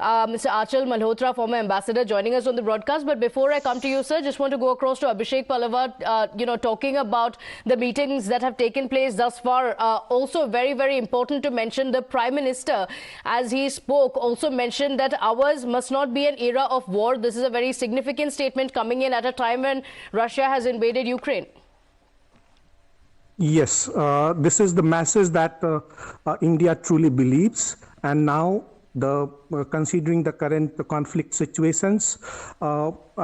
Mr. Achal Malhotra, former ambassador, joining us on the broadcast. But before I come to you, sir, just want to go across to Abhishek Pallava, talking about the meetings that have taken place thus far. Also very, very important to mention the Prime Minister, as he spoke, also mentioned that ours must not be an era of war. This is a very significant statement coming in at a time when Russia has invaded Ukraine. Yes, this is the message that India truly believes, and now considering the current conflict situations,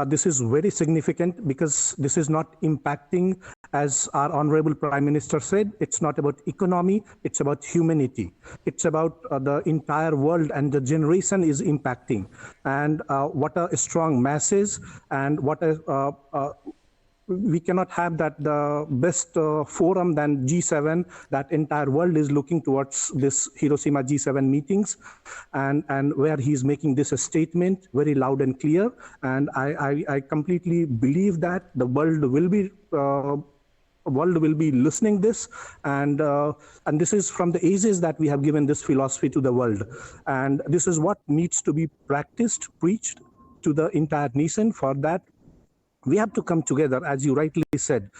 this is very significant because this is not impacting, as our Honorable Prime Minister said, it's not about economy, it's about humanity. It's about the entire world, and the generation is impacting. And what a strong message, and what a we cannot have that the best forum than G7. That entire world is looking towards this Hiroshima G7 meetings, and where he is making this a statement very loud and clear. And I completely believe that the world will be listening this, and this is from the ages that we have given this philosophy to the world, and this is what needs to be practiced, preached to the entire nation. For that, we have to come together, as you rightly said.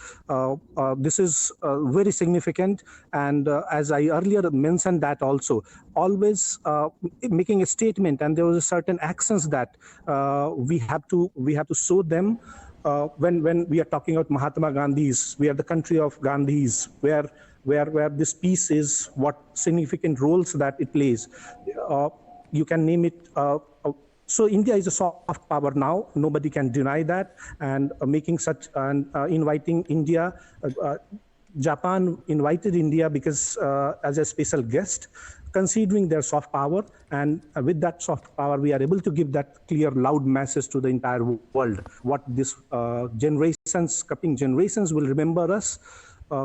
This is very significant, and as I earlier mentioned, that also always making a statement, and there was a certain actions that we have to show them. When we are talking about Mahatma Gandhi's, we are the country of Gandhi's, where this peace is what significant roles that it plays. You can name it. So India is a soft power now. Nobody can deny that. And making such and inviting India, Japan invited India because as a special guest, considering their soft power, and with that soft power, we are able to give that clear, loud message to the entire world. What this coming generations will remember us,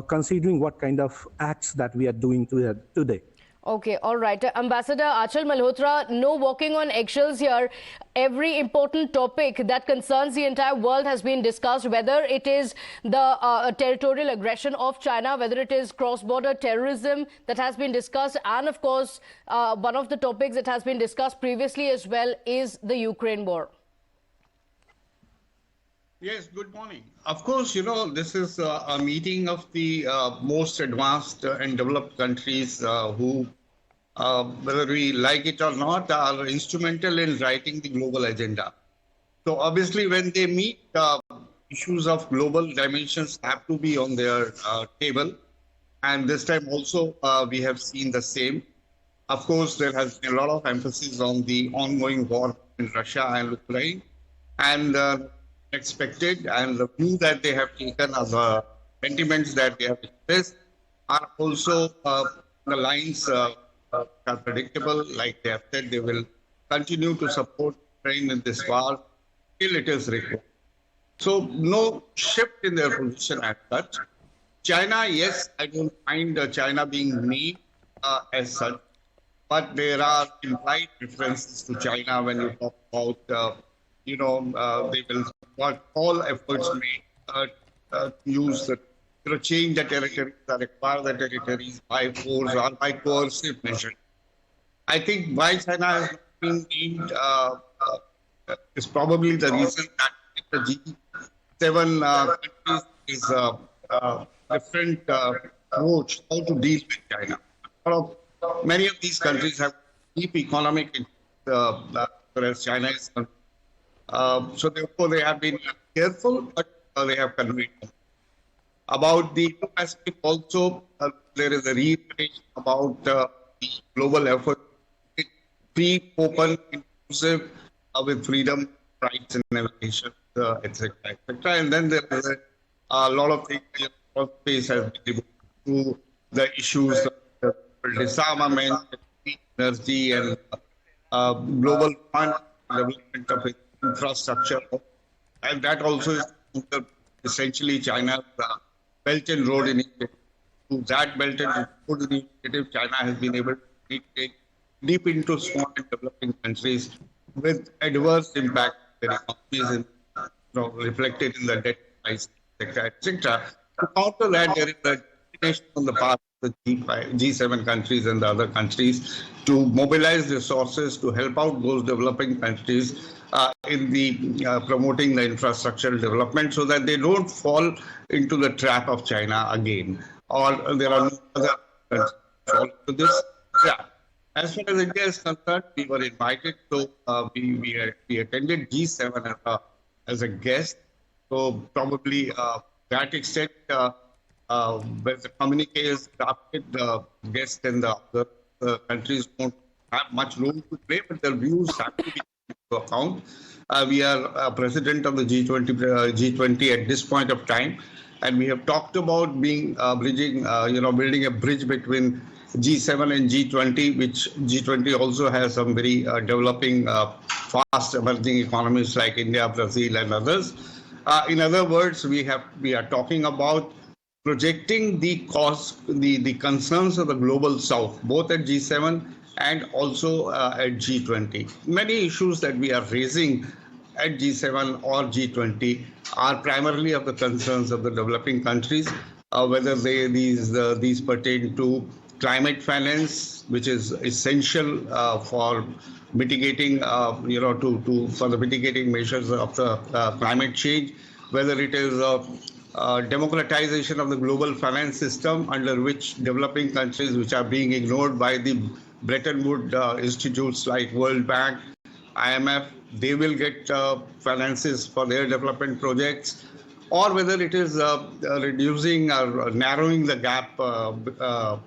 considering what kind of acts that we are doing today. Okay, all right. Ambassador Achal Malhotra, no walking on eggshells here. Every important topic that concerns the entire world has been discussed, whether it is the territorial aggression of China, whether it is cross-border terrorism that has been discussed, and of course, one of the topics that has been discussed previously as well is the Ukraine war. Yes, good morning. Of course, this is a meeting of the most advanced and developed countries who, whether we like it or not, are instrumental in writing the global agenda. So obviously, when they meet, issues of global dimensions have to be on their table. And this time also, we have seen the same. Of course, there has been a lot of emphasis on the ongoing war in Russia and Ukraine. And expected, and the view that they have taken, as sentiments that they have expressed, are also the lines are predictable. Like they have said, they will continue to support Ukraine in this war till it is required. So no shift in their position as such. China, yes, I don't find China being named as such, but there are implied references to China when you talk about they will want all efforts made to use change the territories or acquire the territories by force or by coercive measures. I think why China has not been named is probably the reason that the G7 countries is a different approach how to deal with China. Many of these countries have deep economic whereas China is concerned. So therefore, they have been careful, but they have conveyed. About the Pacific also, there is a reiteration about the global effort, free, open, inclusive, with freedom, rights, and navigation, etc., etc. And then there is a lot of things space has been able to the issues of disarmament, energy, and global fund development of infrastructure, and that also is essentially China's Belt and Road Initiative. To that Belt and Road Initiative, China has been able to take deep into small and developing countries with adverse impact on their economies and reflected in the debt price, etc., etc. To counter that, there is a destination on the path the G7 countries and the other countries to mobilize resources to help out those developing countries in the promoting the infrastructural development so that they don't fall into the trap of China again. Or there are no other countries fall into this. Yeah. As far as India is concerned, we were invited, so we attended G7 as a guest. So probably that extent, when the communique is drafted, the guests and the other countries don't have much room to play, but their views have to be taken into account. We are president of the G20 at this point of time, and we have talked about being building a bridge between G7 and G20, which G20 also has some very developing, fast emerging economies like India, Brazil, and others. In other words, we are talking about projecting the concerns of the global South, both at G7 and also at G20. Many issues that we are raising at G7 or G20 are primarily of the concerns of the developing countries, whether these pertain to climate finance, which is essential for mitigating, for the mitigating measures of the climate change, whether it is democratization of the global finance system under which developing countries which are being ignored by the Bretton Woods institutes like World Bank, IMF, they will get finances for their development projects, or whether it is reducing or narrowing the gap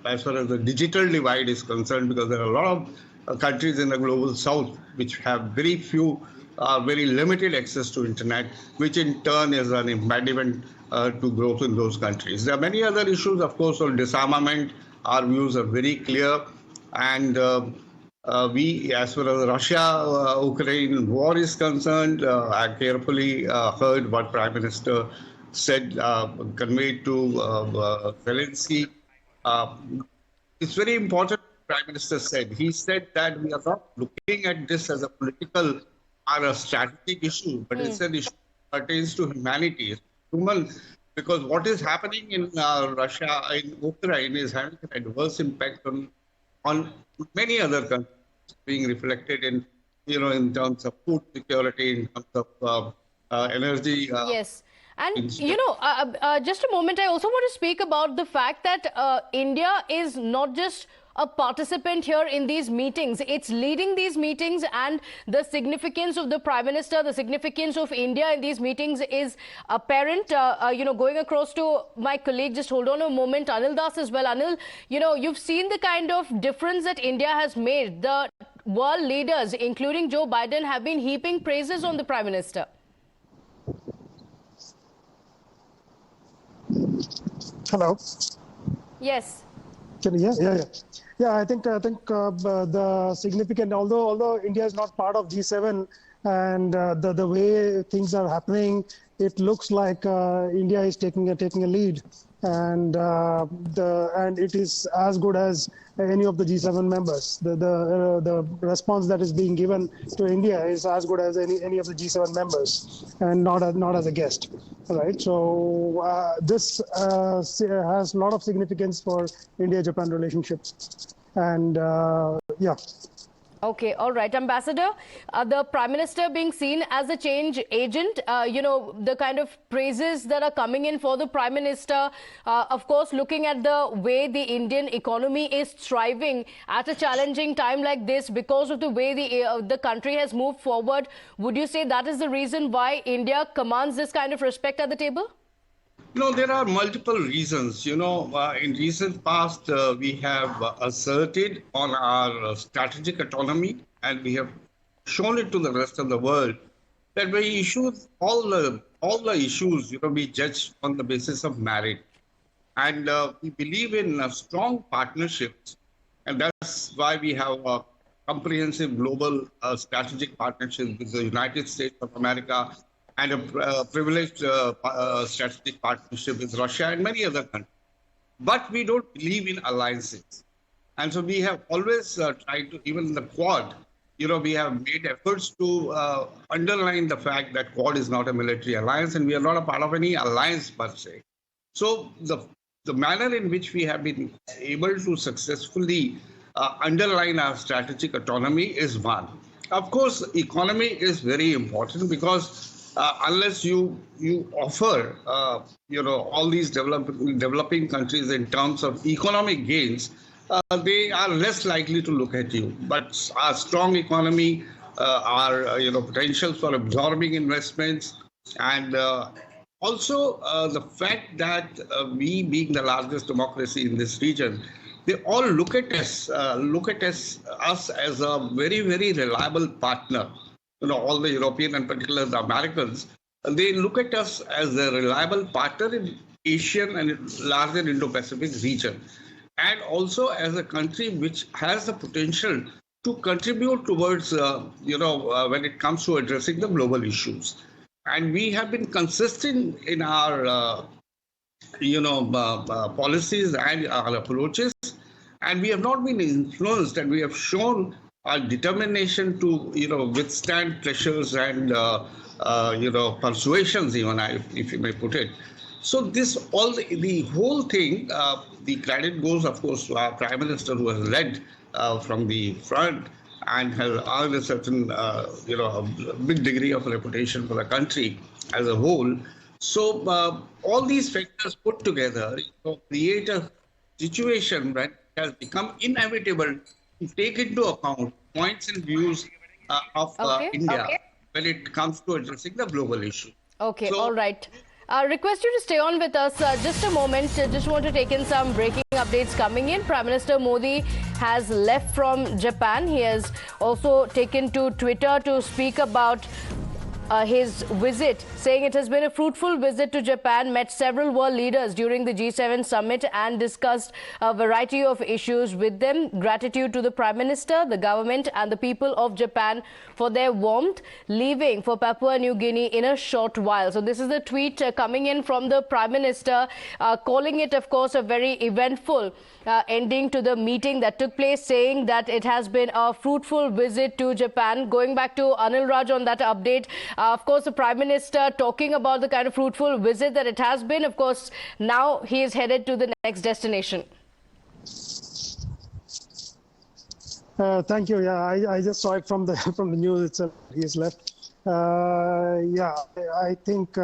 as far as the digital divide is concerned, because there are a lot of countries in the global south which have very few, very limited access to internet, which in turn is an impediment to growth in those countries. There are many other issues, of course, on disarmament. Our views are very clear, and we, as far as Russia-Ukraine war is concerned, I carefully heard what Prime Minister said, conveyed to Zelenskky. It's very important what Prime Minister said. He said that we are not looking at this as a political or a strategic issue, but it's an issue that pertains to humanity. It's human, because what is happening in Russia, in Ukraine, is having an adverse impact on many other countries, being reflected in terms of food security, in terms of energy. Yes. And, just a moment, I also want to speak about the fact that India is not just a participant here in these meetings. It's leading these meetings, and the significance of the Prime Minister, the significance of India in these meetings is apparent. Going across to my colleague, just hold on a moment, Anil Das as well. Anil, you've seen the kind of difference that India has made. The world leaders, including Joe Biden, have been heaping praises on the Prime Minister. Hello. Yes. Yeah. I think the significant, although India is not part of G7, and the way things are happening, it looks like India is taking a lead, and it is as good as any of the G7 members. The response that is being given to India is as good as any of the G7 members, and not as a guest. Right. So this has a lot of significance for India-Japan relationships, and yeah. Okay, all right. Ambassador, the Prime Minister being seen as a change agent, the kind of praises that are coming in for the Prime Minister, of course, looking at the way the Indian economy is thriving at a challenging time like this because of the way the country has moved forward. Would you say that is the reason why India commands this kind of respect at the table? There are multiple reasons. In recent past, we have asserted on our strategic autonomy, and we have shown it to the rest of the world that we issues all the issues, we judge on the basis of merit, and we believe in strong partnerships, and that's why we have a comprehensive global strategic partnership with the United States of America, and a privileged strategic partnership with Russia and many other countries. But we don't believe in alliances. And so we have always tried to, even in the Quad, we have made efforts to underline the fact that Quad is not a military alliance, and we are not a part of any alliance per se. So the the manner in which we have been able to successfully underline our strategic autonomy is one. Of course, economy is very important because unless you offer all these developing countries in terms of economic gains, they are less likely to look at you. But our strong economy, our potential for absorbing investments, and also the fact that we, being the largest democracy in this region, they all look at us as a very, very reliable partner. All the European and particularly the Americans, they look at us as a reliable partner in Asian and larger Indo-Pacific region, and also as a country which has the potential to contribute towards, when it comes to addressing the global issues. And we have been consistent in our, policies and our approaches. And we have not been influenced, and we have shown our determination to, withstand pressures and, persuasions, even if you may put it. So the whole thing, the credit goes, of course, to our Prime Minister, who has led from the front and has earned a certain, a big degree of reputation for the country as a whole. So all these factors put together create a situation that has become inevitable to take into account points and views of India when it comes to addressing the global issue. Okay, all right. Request you to stay on with us just a moment. Just want to take in some breaking updates coming in. Prime Minister Modi has left from Japan. He has also taken to Twitter to speak about his visit, saying it has been a fruitful visit to Japan, met several world leaders during the G7 summit and discussed a variety of issues with them. Gratitude to the Prime Minister, the government and the people of Japan for their warmth, leaving for Papua New Guinea in a short while. So this is the tweet coming in from the Prime Minister, calling it, of course, a very eventful ending to the meeting that took place, saying that it has been a fruitful visit to Japan. Going back to Anil Raj on that update, of course, the Prime Minister talking about the kind of fruitful visit that it has been. Of course, now he is headed to the next destination. Thank you. Yeah, I just saw it from the news itself. He has left. Yeah, I think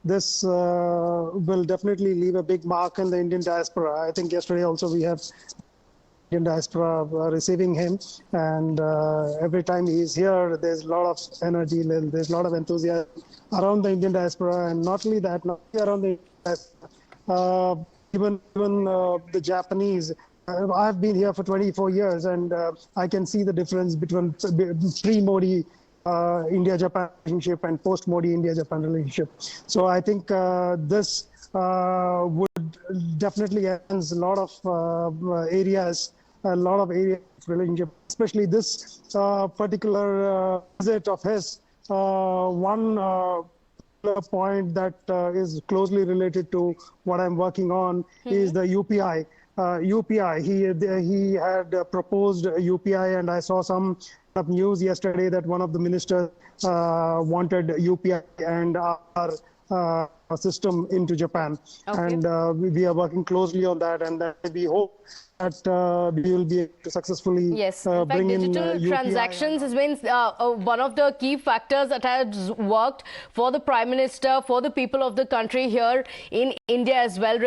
this will definitely leave a big mark in the Indian diaspora. I think yesterday also we have Indian diaspora receiving him, and every time he's here, there's a lot of energy, there's a lot of enthusiasm around the Indian diaspora, and not only that, not only around the Indian diaspora, even the Japanese. I've been here for 24 years, and I can see the difference between pre-Modi India-Japan relationship and post-Modi India-Japan relationship. So I think this would definitely enhance a lot of areas of relationship, especially this particular visit of his. One point that is closely related to what I'm working on is the UPI. He had proposed UPI, and I saw some news yesterday that one of the ministers wanted UPI and our system into Japan. Okay. And we are working closely on that, and we hope that we will be able to successfully bring in digital transactions has been one of the key factors that has worked for the Prime Minister, for the people of the country here in India as well.